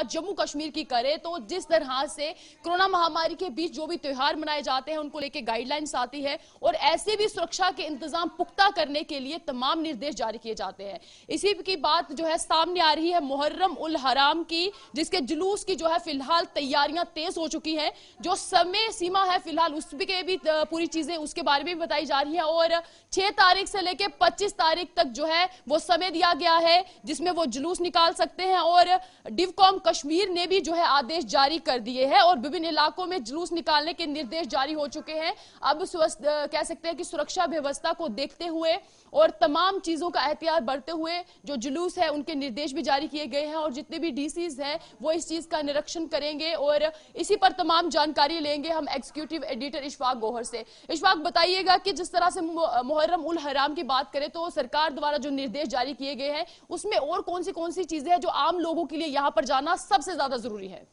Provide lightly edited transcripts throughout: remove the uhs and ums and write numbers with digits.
बात जम्मू कश्मीर की करें तो जिस तरह से कोरोना महामारी के बीच जो भी त्योहार मनाए जाते हैं उनको लेकर गाइडलाइंस आती है और ऐसे भी सुरक्षा के इंतजाम पुख्ता करने के लिए तमाम निर्देश जारी किए जाते हैं। इसी की बात जो है सामने आ रही है मुहर्रम उल हराम की, जिसके जुलूस की जो है फिलहाल तैयारियां तेज हो चुकी हैं। जो समय सीमा है फिलहाल उसके भी पूरी चीजें उसके बारे में बताई जा रही है और 6 तारीख से लेकर 25 तारीख तक जो है वो समय दिया गया है जिसमें वो जुलूस निकाल सकते हैं और डिवकॉम कश्मीर ने भी जो है आदेश जारी कर दिए हैं और विभिन्न इलाकों में जुलूस निकालने के निर्देश जारी हो चुके हैं। अब कह सकते हैं कि सुरक्षा व्यवस्था को देखते हुए और तमाम चीजों का एहतियात बरतते हुए जो जुलूस है उनके निर्देश भी जारी किए गए हैं और जितने भी डीसीज हैं वो इस चीज का निरीक्षण करेंगे और इसी पर तमाम जानकारी लेंगे हम एग्जीक्यूटिव एडिटर इशफाक गौहर से। इशफाक, बताइएगा कि जिस तरह से मुहर्रम उल हराम की बात करें तो सरकार द्वारा जो निर्देश जारी किए गए हैं उसमें और कौन सी चीजें हैं जो आम लोगों के लिए यहां पर जाना सबसे ज्यादा जरूरी है?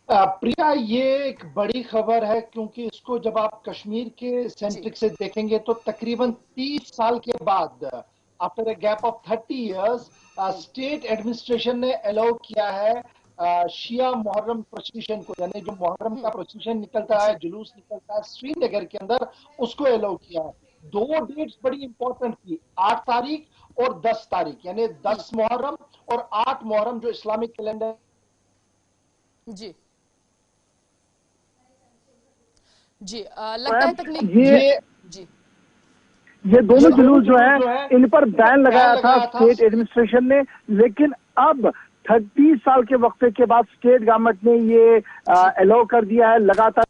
प्रिया, ये एक बड़ी खबर है क्योंकि इसको जब आप कश्मीर के सेंट्रिक से देखेंगे तो तकरीबन 30 साल के बाद, after a gap of 30 years, state administration ने अलाउ किया है शिया मुहर्रम प्रोसेशन को, यानी जो मुहर्रम का प्रोसेशन निकलता है, जुलूस निकलता है श्रीनगर के अंदर, उसको अलाउ किया है। 2 डेट्स बड़ी इंपॉर्टेंट थी, 8 तारीख और 10 तारीख, यानी 10 मुहर्रम और 8 मुहर्रम जो इस्लामिक कैलेंडर। जी जी, लगता है तकनीक जी ये दोनों जुलूस जो है इन पर बैन लगाया था स्टेट एडमिनिस्ट्रेशन ने, लेकिन अब 30 साल के वक्फे के बाद स्टेट गवर्नमेंट ने ये अलाउ कर दिया है। लगातार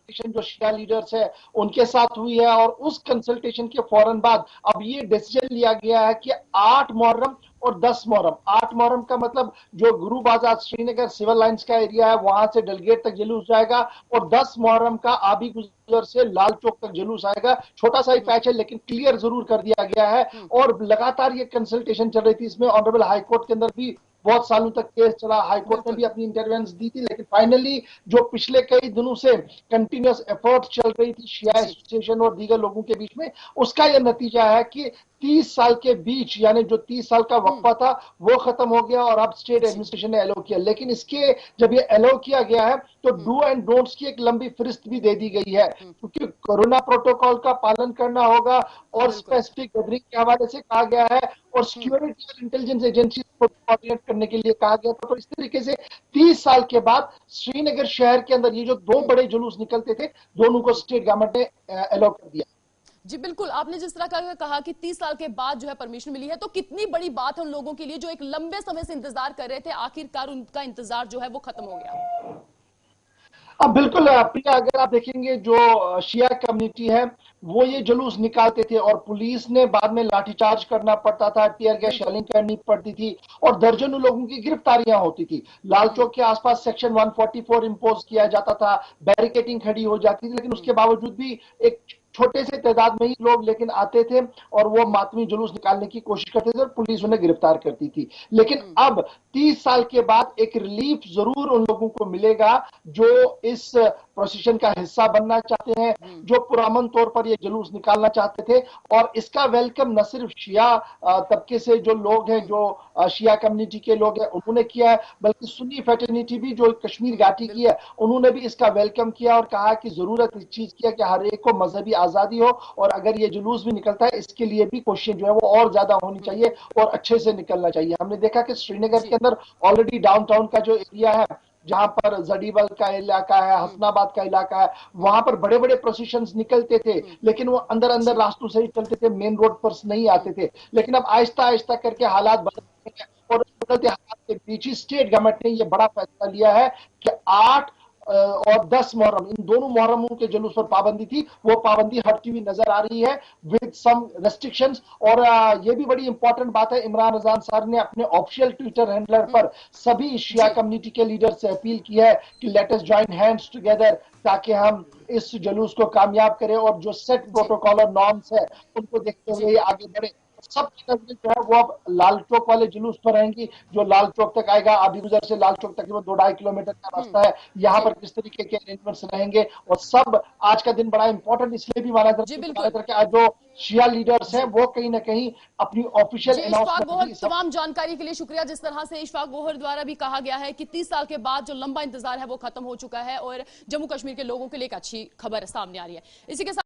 जो शिया लीडर्स है उनके साथ हुई है और उस कंसल्टेशन के फौरन बाद अब ये डिसीजन लिया गया है कि 8 मुहर्रम और 10 मुहर्रम, 8 मुहर्रम का मतलब जो गुरु बाजार श्रीनगर सिविल लाइंस का एरिया है वहां से डलगेट तक जुलूस जाएगा और 10 मुहर्रम का आबी गुजर से लाल चौक तक जुलूस आएगा। छोटा सा ही पैच है लेकिन क्लियर जरूर कर दिया गया है और लगातार ये कंसल्टेशन चल रही थी। इसमें ऑनरेबल हाईकोर्ट के अंदर भी बहुत सालों तक केस चला, हाईकोर्ट ने भी अपनी इंटरवेंस दी थी, लेकिन फाइनली जो पिछले कई दिनों से कंटिन्यूअस एफर्ट चल रही थी शिया एसोसिएशन और दीगर लोगों के बीच में, उसका यह नतीजा है कि 30 साल के बीच, यानी जो 30 साल का वक्फा था वो खत्म हो गया और अब स्टेट एडमिनिस्ट्रेशन ने अलाउ किया। लेकिन इसके जब ये अलाउ किया गया है तो डू एंड डोंट्स की एक लंबी फहरिस्त भी दे दी गई है, क्योंकि कोरोना प्रोटोकॉल का पालन करना होगा और स्पेसिफिक गैदरिंग के हवाले से कहा गया है और सिक्योरिटी और इंटेलिजेंस एजेंसी को कोऑर्डिनेट करने के लिए कहा गया था। तो इस तरीके से 30 साल के बाद श्रीनगर शहर के अंदर ये जो 2 बड़े जुलूस निकलते थे दोनों को स्टेट गवर्नमेंट ने अलाउ कर दिया। जी बिल्कुल, आपने जिस तरह का कहा कि 30 साल के बाद जो है परमिशन मिली है, तो कितनी बड़ी बात है उन लोगों के लिए जो एक लंबे समय से इंतजार कर रहे थे, आखिरकार उनका इंतजार जो है वो खत्म हो गया। अब बिल्कुल प्रिया, अगर आप देखेंगे जो शिया कम्युनिटी है वो ये जुलूस निकालते थे और पुलिस ने बाद में लाठीचार्ज करना पड़ता था, टीयर गैस शेलिंग करनी पड़ती थी और दर्जनों लोगों की गिरफ्तारियां होती थी। लाल चौक के आसपास सेक्शन 144 इंपोज किया जाता था, बैरिकेडिंग खड़ी हो जाती थी, लेकिन उसके बावजूद भी एक छोटे से तादाद में ही लोग लेकिन आते थे और वो मातमी जुलूस निकालने की कोशिश करते थे और पुलिस उन्हें गिरफ्तार करती थी। लेकिन अब 30 साल के बाद एक रिलीफ जरूर उन लोगों को मिलेगा जो इस प्रोसेशन का हिस्सा बनना चाहते हैं, जो पुरअमन तौर पर ये जुलूस निकालना चाहते थे। और इसका वेलकम न सिर्फ शिया तबके से जो लोग हैं, जो शिया कम्युनिटी के लोग हैं उन्होंने किया है, बल्कि सुन्नी फैटर्निटी भी जो कश्मीर घाटी की है उन्होंने भी इसका वेलकम किया और कहा कि जरूरत इस चीज की है कि हर एक को मजहबी आजादी हो और अगर ये जुलूस भी निकलता है इसके लिए भी कोशिशें जो है वो और ज्यादा होनी चाहिए और अच्छे से निकलना चाहिए। हमने देखा कि श्रीनगर के अंदर ऑलरेडी डाउनटाउन का जो एरिया है, जहां पर जडीबल का इलाका है, हसनाबाद का इलाका है, वहां पर बड़े बड़े प्रोसेशंस निकलते थे लेकिन वो अंदर अंदर रास्तों से ही चलते थे, मेन रोड पर नहीं आते थे। लेकिन अब आहिस्ता आहिस्ता करके हालात बदल रहे हैं और बदलते हालात के बीच ही स्टेट गवर्नमेंट ने यह बड़ा फैसला लिया है कि 8 और 10 मुहर्रम, इन दोनों मुहर्रमों के जुलूस पर पाबंदी थी, वो पाबंदी हटती हुई नजर आ रही है विद सम रेस्ट्रिक्शंस। और ये भी बड़ी इंपॉर्टेंट बात है, इमरान रजान सर ने अपने ऑफिशियल ट्विटर हैंडलर पर सभी शिया कम्युनिटी के लीडर से अपील की है कि let us join hands together ताकि हम इस जुलूस को कामयाब करें और जो सेट प्रोटोकॉल और नॉर्म्स है उनको देखते हुए आगे बढ़े। सबकी नजरें जो है वो अब लाल चौक वाले जुलूस पर रहेंगी, जो लाल चौक तक आएगा। अभी गुजर से लाल चौक तकरीबन 2-2.5 किलोमीटर का रास्ता है, यहाँ पर किस तरीके के अरेंजमेंट्स रहेंगे। और सब आज का दिन बड़ा इंपॉर्टेंट इसलिए भी माना जाता है कि आज जो शिया लीडर्स हैं वो कहीं ना कहीं अपनी ऑफिशियल अनाउंसमेंट। तमाम जानकारी के लिए शुक्रिया। जिस तरह से इशफाक गोहर द्वारा भी कहा गया है कि 30 साल के बाद जो लंबा इंतजार है वो खत्म हो चुका है और जम्मू कश्मीर के लोगों के लिए एक अच्छी खबर सामने आ रही है। इसी के साथ